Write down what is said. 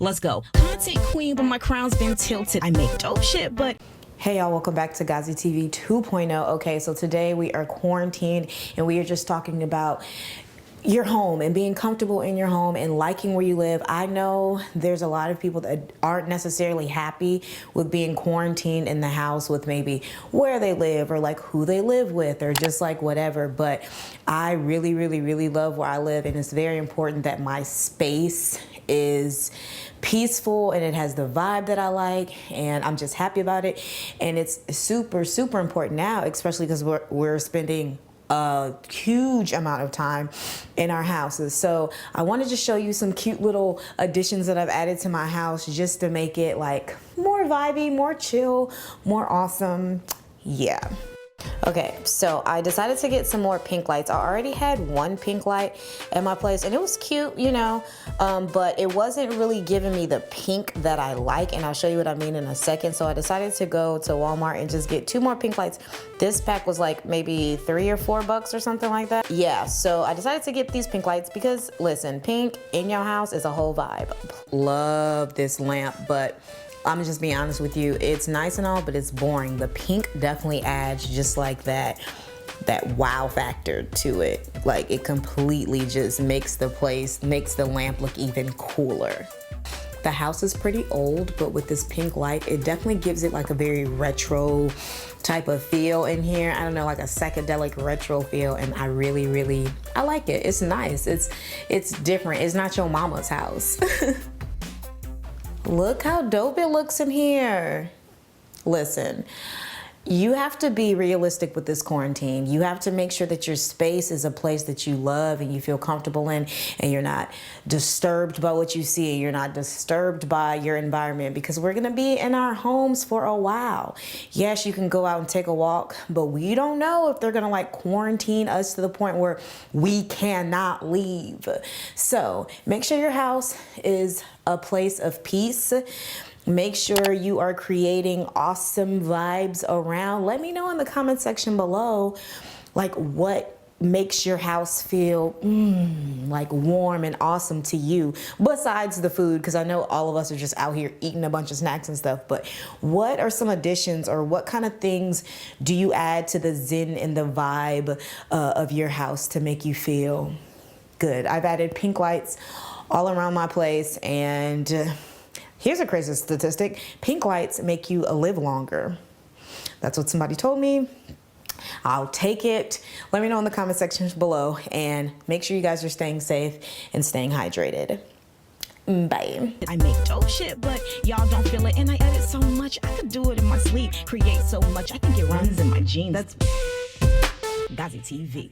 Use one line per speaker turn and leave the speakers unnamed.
Let's go. Content queen, but my crown's been tilted. I make dope shit, but...
Hey y'all, welcome back to Gazi TV 2.0. Okay, so today we are quarantined and we are just talking about your home and being comfortable in your home and liking where you live. I know there's a lot of people that aren't necessarily happy with being quarantined in the house with maybe where they live or like who they live with or just like whatever, but I really love where I live, and it's very important that my space is peaceful and it has the vibe that I like, and I'm just happy about it. And it's super important now, especially because we're spending a huge amount of time in our houses. So I wanted to show you some cute little additions that I've added to my house just to make it like more vibey, more chill, more awesome. Yeah. Okay, so I decided to get some more pink lights. I already had one pink light at my place and it was cute, you know, but it wasn't really giving me the pink that I like, and I'll show you what I mean in a second. So I decided to go to Walmart and just get 2 more pink lights. This pack was like maybe $3 or $4 or something like that. Yeah, so I decided to get these pink lights because listen, pink in your house is a whole vibe. Love this lamp, but I'm just being honest with you, it's nice and all, but it's boring. The pink definitely adds just like that wow factor to it. Like it completely just makes the lamp look even cooler. The house is pretty old, but with this pink light, it definitely gives it like a very retro type of feel in here. I don't know, like a psychedelic retro feel, and I really I like it. It's nice. It's different. It's not your mama's house. Look how dope it looks in here. Listen, you have to be realistic with this quarantine. You have to make sure that your space is a place that you love and you feel comfortable in, and you're not disturbed by what you see. You're not disturbed by your environment, because we're gonna be in our homes for a while. Yes, you can go out and take a walk, but we don't know if they're gonna like quarantine us to the point where we cannot leave. So make sure your house is a place of peace. Make sure you are creating awesome vibes around. Let me know in the comment section below, like what makes your house feel like warm and awesome to you, besides the food, because I know all of us are just out here eating a bunch of snacks and stuff. But what are some additions, or what kind of things do you add to the zen and the vibe of your house to make you feel good? I've added pink lights all around my place, and here's a crazy statistic. Pink lights make you live longer. That's what somebody told me. I'll take it. Let me know in the comment sections below, and make sure you guys are staying safe and staying hydrated. Bye.
I make dope shit, but y'all don't feel it. And I edit so much, I could do it in my sleep. Create so much, I think it runs in my genes. That's Gazi TV.